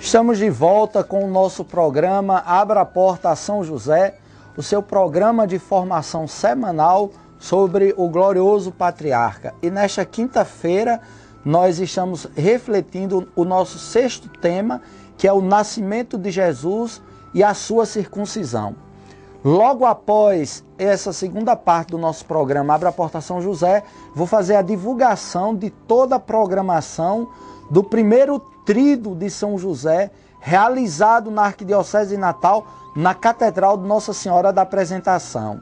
Estamos de volta com o nosso programa Abra a Porta a São José, o seu programa de formação semanal sobre o glorioso patriarca. E nesta quinta-feira nós estamos refletindo o nosso sexto tema, que é o nascimento de Jesus e a sua circuncisão. Logo após essa segunda parte do nosso programa Abra a Porta a São José, vou fazer a divulgação de toda a programação do primeiro tríduo de São José, realizado na Arquidiocese de Natal, na Catedral de Nossa Senhora da Apresentação.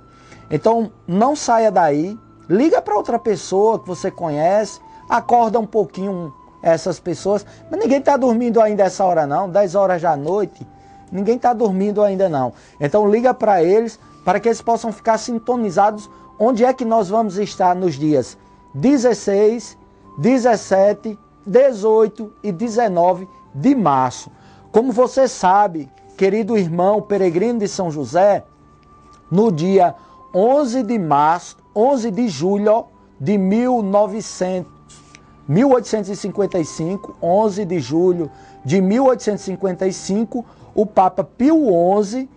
Então, não saia daí, liga para outra pessoa que você conhece, acorda um pouquinho essas pessoas, mas ninguém está dormindo ainda essa hora não, 10 horas da noite, ninguém está dormindo ainda não. Então, liga para eles, para que eles possam ficar sintonizados onde é que nós vamos estar nos dias 16, 17, 18 e 19 de março. Como você sabe, querido irmão peregrino de São José, no dia 11 de março, 11 de julho de 1855, 11 de julho de 1855, o Papa Pio XI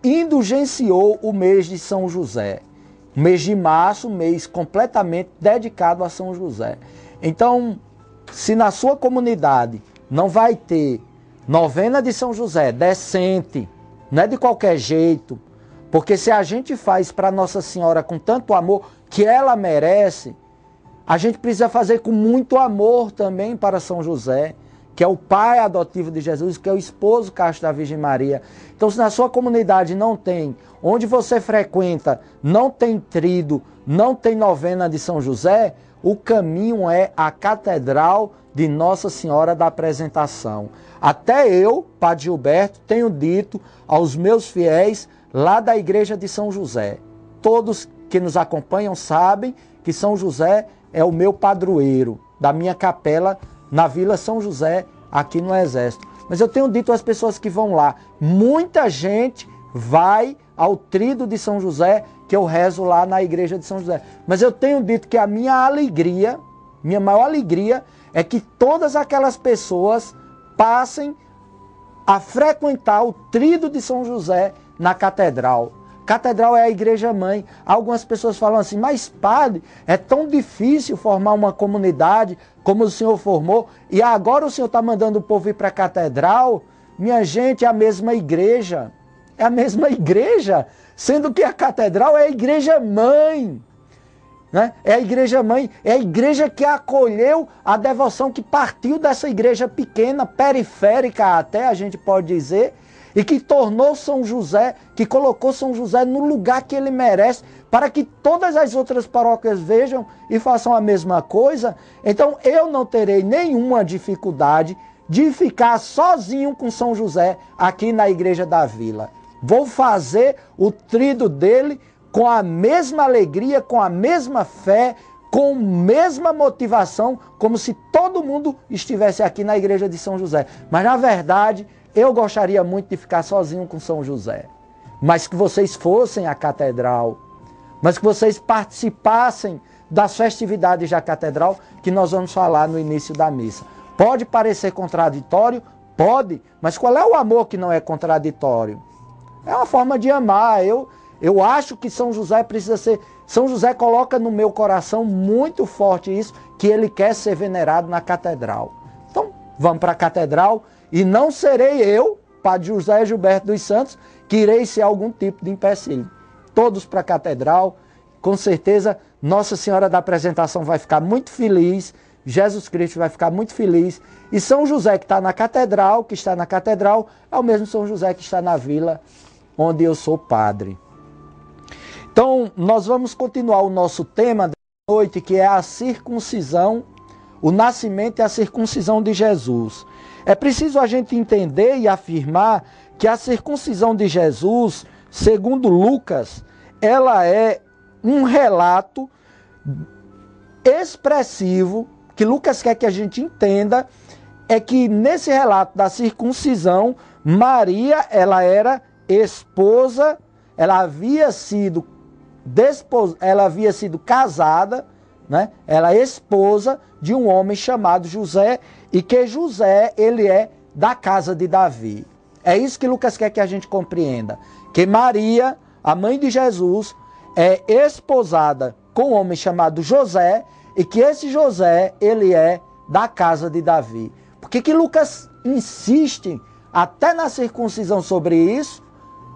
indulgenciou o mês de São José. O mês de março, mês completamente dedicado a São José. Então, se na sua comunidade não vai ter novena de São José decente, não é de qualquer jeito, porque se a gente faz para Nossa Senhora com tanto amor que ela merece, a gente precisa fazer com muito amor também para São José, que é o pai adotivo de Jesus, que é o esposo casto da Virgem Maria. Então, se na sua comunidade não tem, onde você frequenta, não tem tríduo, não tem novena de São José, o caminho é a Catedral de Nossa Senhora da Apresentação. Até eu, Padre Gilberto, tenho dito aos meus fiéis lá da Igreja de São José. Todos que nos acompanham sabem que São José é o meu padroeiro da minha capela na Vila São José, aqui no Exército. Mas eu tenho dito às pessoas que vão lá, muita gente vai ao tríduo de São José, que eu rezo lá na Igreja de São José. Mas eu tenho dito que a minha alegria, minha maior alegria, é que todas aquelas pessoas passem a frequentar o tríduo de São José na Catedral. Catedral é a igreja mãe. Algumas pessoas falam assim, mas padre, é tão difícil formar uma comunidade como o senhor formou, e agora o senhor está mandando o povo ir para a Catedral? Minha gente, é a mesma igreja. É a mesma igreja, sendo que a Catedral é a igreja mãe. Né? É a igreja mãe, é a igreja que acolheu a devoção que partiu dessa igreja pequena, periférica até, a gente pode dizer, e que tornou São José, que colocou São José no lugar que ele merece, para que todas as outras paróquias vejam e façam a mesma coisa. Então eu não terei nenhuma dificuldade de ficar sozinho com São José aqui na Igreja da Vila. Vou fazer o tríduo dele com a mesma alegria, com a mesma fé, com a mesma motivação, como se todo mundo estivesse aqui na Igreja de São José. Mas na verdade, eu gostaria muito de ficar sozinho com São José. Mas que vocês fossem à Catedral, mas que vocês participassem das festividades da Catedral, que nós vamos falar no início da missa. Pode parecer contraditório? Pode, mas qual é o amor que não é contraditório? É uma forma de amar. Eu acho que São José precisa ser... São José coloca no meu coração muito forte isso, que ele quer ser venerado na Catedral. Então, vamos para a Catedral, e não serei eu, Padre José Gilberto dos Santos, que irei ser algum tipo de empecilho. Todos para a Catedral, com certeza Nossa Senhora da Apresentação vai ficar muito feliz, Jesus Cristo vai ficar muito feliz, e São José que está na Catedral, é o mesmo São José que está na vila onde eu sou padre. Então, nós vamos continuar o nosso tema da noite, que é a circuncisão, o nascimento e a circuncisão de Jesus. É preciso a gente entender e afirmar que a circuncisão de Jesus, segundo Lucas, ela é um relato expressivo, que Lucas quer que a gente entenda, é que nesse relato da circuncisão, Maria, ela era esposa, ela havia sido casada, né? Ela é esposa de um homem chamado José, e que José, ele é da casa de Davi. É isso que Lucas quer que a gente compreenda. Que Maria, a mãe de Jesus, é esposada com um homem chamado José, e que esse José, ele é da casa de Davi. Por que Lucas insiste até na circuncisão sobre isso?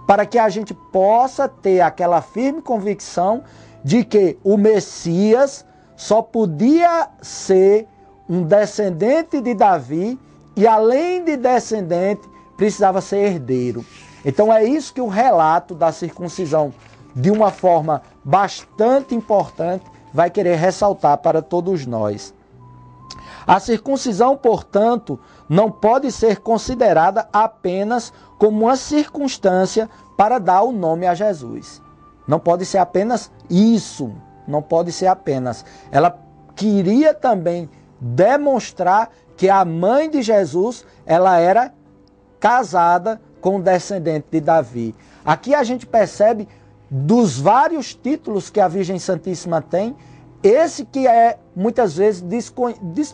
Para que a gente possa ter aquela firme convicção de que o Messias só podia ser um descendente de Davi e, além de descendente, precisava ser herdeiro. Então é isso que o relato da circuncisão, de uma forma bastante importante, vai querer ressaltar para todos nós. A circuncisão, portanto, não pode ser considerada apenas como uma circunstância para dar o nome a Jesus. Não pode ser apenas isso, não pode ser apenas. Ela queria também demonstrar que a mãe de Jesus, ela era casada com o descendente de Davi. Aqui a gente percebe, dos vários títulos que a Virgem Santíssima tem, esse que é muitas vezes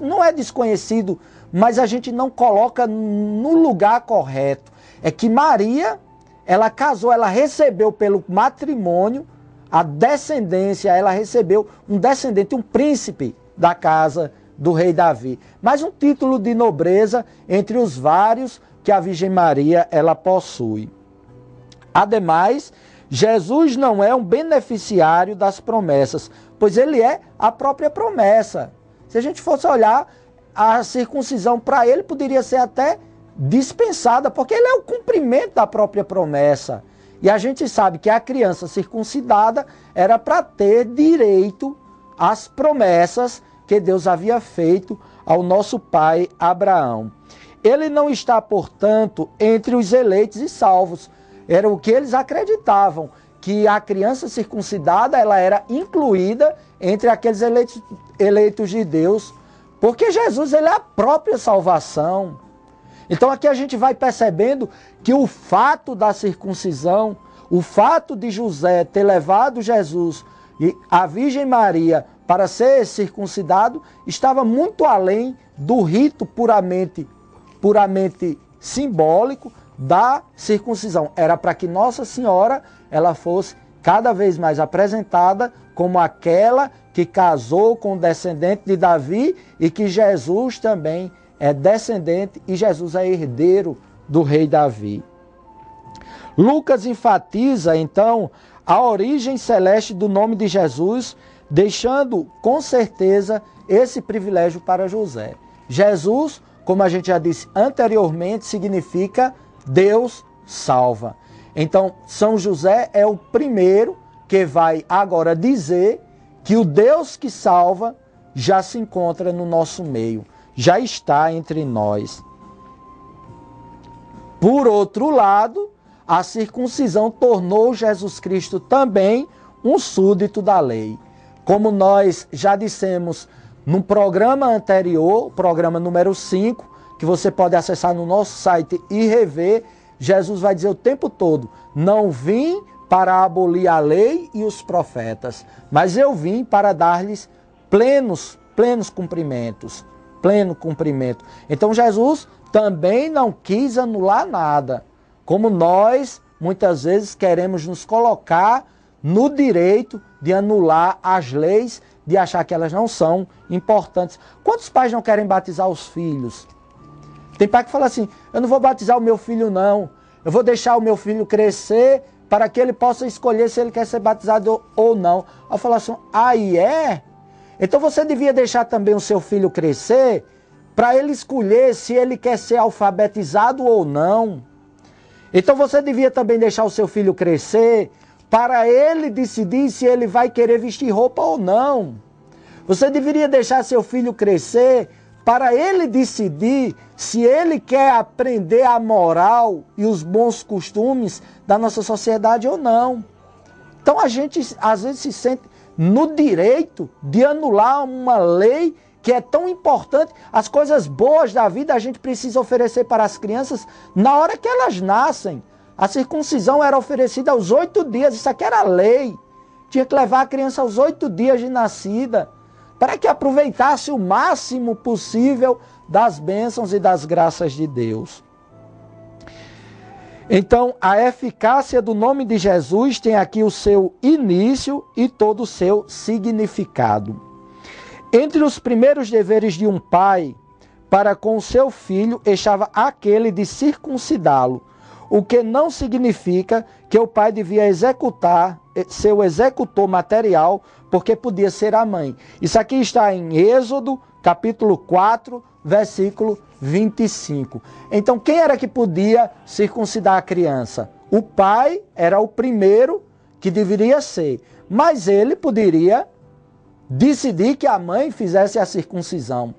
não é desconhecido, mas a gente não coloca no lugar correto. É que Maria, ela casou, ela recebeu pelo matrimônio a descendência, ela recebeu um descendente, um príncipe da casa do rei Davi. Mas um título de nobreza entre os vários que a Virgem Maria ela possui. Ademais, Jesus não é um beneficiário das promessas, pois ele é a própria promessa. Se a gente fosse olhar, a circuncisão para ele poderia ser até dispensada, porque ele é o cumprimento da própria promessa. E a gente sabe que a criança circuncidada era para ter direito às promessas que Deus havia feito ao nosso pai Abraão. Ele não está, portanto, entre os eleitos e salvos. Era o que eles acreditavam, que a criança circuncidada ela era incluída entre aqueles eleitos de Deus, porque Jesus ele é a própria salvação. Então aqui a gente vai percebendo que o fato da circuncisão, o fato de José ter levado Jesus e a Virgem Maria para ser circuncidado, estava muito além do rito puramente simbólico da circuncisão. Era para que Nossa Senhora ela fosse cada vez mais apresentada como aquela que casou com o descendente de Davi e que Jesus também é descendente e Jesus é herdeiro do rei Davi. Lucas enfatiza, então, a origem celeste do nome de Jesus, deixando, com certeza, esse privilégio para José. Jesus, como a gente já disse anteriormente, significa Deus salva. Então, São José é o primeiro que vai agora dizer que o Deus que salva já se encontra no nosso meio, já está entre nós. Por outro lado, a circuncisão tornou Jesus Cristo também um súdito da lei. Como nós já dissemos no programa anterior, programa número 5, que você pode acessar no nosso site e rever, Jesus vai dizer o tempo todo: não vim para abolir a lei e os profetas, mas eu vim para dar-lhes plenos cumprimentos, pleno cumprimento. Então Jesus também não quis anular nada, como nós muitas vezes queremos nos colocar no direito de anular as leis, de achar que elas não são importantes. Quantos pais não querem batizar os filhos? Tem pai que fala assim: eu não vou batizar o meu filho não, eu vou deixar o meu filho crescer para que ele possa escolher se ele quer ser batizado ou não. Eu falo assim: aí é? Então você devia deixar também o seu filho crescer para ele escolher se ele quer ser alfabetizado ou não. Então você devia também deixar o seu filho crescer para ele decidir se ele vai querer vestir roupa ou não. Você deveria deixar seu filho crescer para ele decidir se ele quer aprender a moral e os bons costumes da nossa sociedade ou não. Então a gente às vezes se sente no direito de anular uma lei que é tão importante. As coisas boas da vida a gente precisa oferecer para as crianças na hora que elas nascem. A circuncisão era oferecida aos 8 dias, isso aqui era lei. Tinha que levar a criança aos 8 dias de nascida. para que aproveitasse o máximo possível das bênçãos e das graças de Deus. Então, a eficácia do nome de Jesus tem aqui o seu início e todo o seu significado. Entre os primeiros deveres de um pai para com seu filho estava aquele de circuncidá-lo, o que não significa que o pai devia executar seu executor material, porque podia ser a mãe. Isso aqui está em Êxodo, capítulo 4, versículo 25. Então, quem era que podia circuncidar a criança? O pai era o primeiro que deveria ser, mas ele poderia decidir que a mãe fizesse a circuncisão.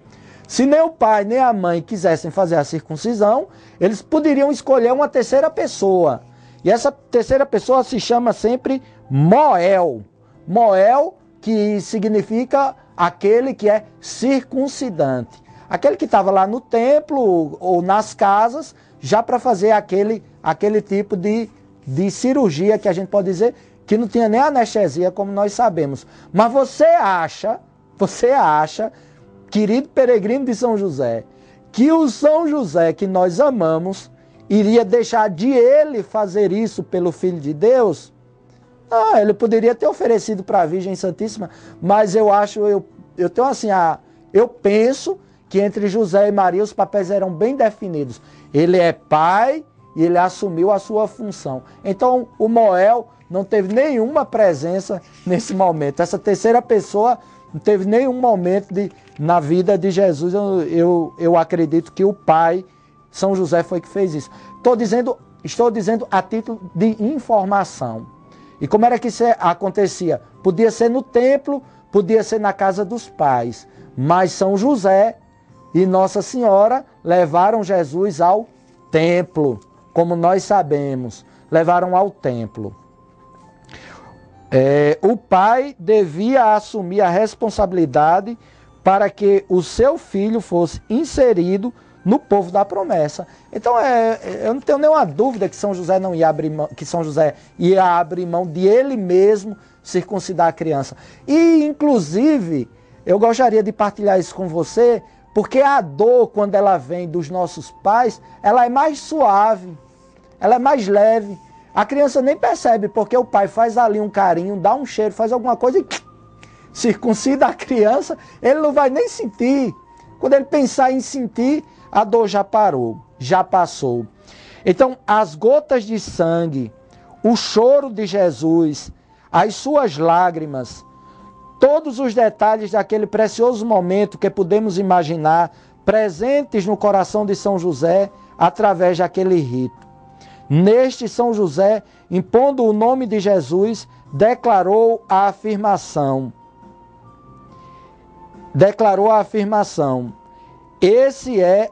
Se nem o pai nem a mãe quisessem fazer a circuncisão, eles poderiam escolher uma terceira pessoa. E essa terceira pessoa se chama sempre Moel. Moel, que significa aquele que é circuncidante. Aquele que estava lá no templo ou nas casas, já para fazer aquele tipo de cirurgia que a gente pode dizer que não tinha nem anestesia, como nós sabemos. Mas você acha, querido peregrino de São José, que o São José que nós amamos iria deixar de ele fazer isso pelo Filho de Deus? Não, ele poderia ter oferecido para a Virgem Santíssima, mas eu penso que entre José e Maria os papéis eram bem definidos. Ele é pai e ele assumiu a sua função. Então o Moel não teve nenhuma presença nesse momento. Essa terceira pessoa não teve nenhum momento na vida de Jesus. Eu acredito que o pai, São José, foi que fez isso. Estou dizendo a título de informação. E como era que isso acontecia? Podia ser no templo, podia ser na casa dos pais. Mas São José e Nossa Senhora levaram Jesus ao templo, como nós sabemos. Levaram ao templo. O pai devia assumir a responsabilidade para que o seu filho fosse inserido no povo da promessa. Então, eu não tenho nenhuma dúvida que São José não ia abrir mão, que São José ia abrir mão de ele mesmo circuncidar a criança. E, inclusive, eu gostaria de partilhar isso com você, porque a dor, quando ela vem dos nossos pais, ela é mais suave, ela é mais leve. A criança nem percebe, porque o pai faz ali um carinho, dá um cheiro, faz alguma coisa e circuncida a criança, ele não vai nem sentir. Quando ele pensar em sentir, a dor já parou, já passou. Então, as gotas de sangue, o choro de Jesus, as suas lágrimas, todos os detalhes daquele precioso momento que podemos imaginar presentes no coração de São José através daquele rito. Neste, São José, impondo o nome de Jesus, declarou a afirmação. Esse é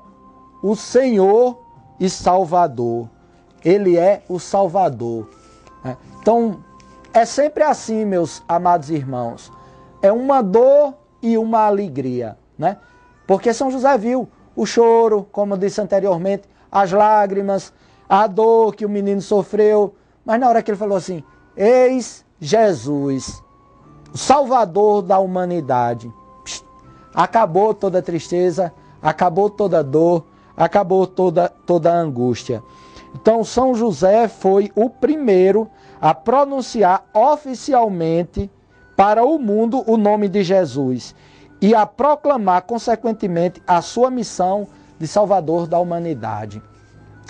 o Senhor e Salvador. Ele é o Salvador. Então, é sempre assim, meus amados irmãos. É uma dor e uma alegria, né? Porque São José viu o choro, como eu disse anteriormente, as lágrimas, a dor que o menino sofreu. Mas na hora que ele falou assim, eis Jesus, o Salvador da humanidade. Acabou toda a tristeza, acabou toda a dor, acabou toda a angústia. Então São José foi o primeiro a pronunciar oficialmente para o mundo o nome de Jesus e a proclamar consequentemente a sua missão de Salvador da humanidade.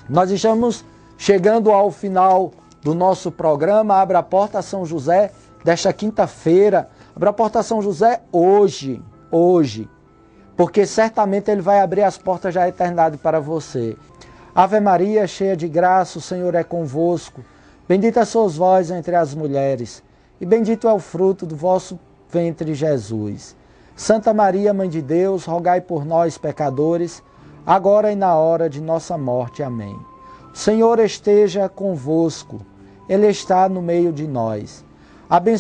Nós estamos chegando ao final do nosso programa Abra a Porta São José desta quinta-feira. Abra a Porta São José hoje, porque certamente ele vai abrir as portas da eternidade para você. Ave Maria, cheia de graça, o Senhor é convosco. Bendita sois vós entre as mulheres, e bendito é o fruto do vosso ventre, Jesus. Santa Maria, Mãe de Deus, rogai por nós, pecadores, agora e na hora de nossa morte. Amém. O Senhor esteja convosco, Ele está no meio de nós. Abençoe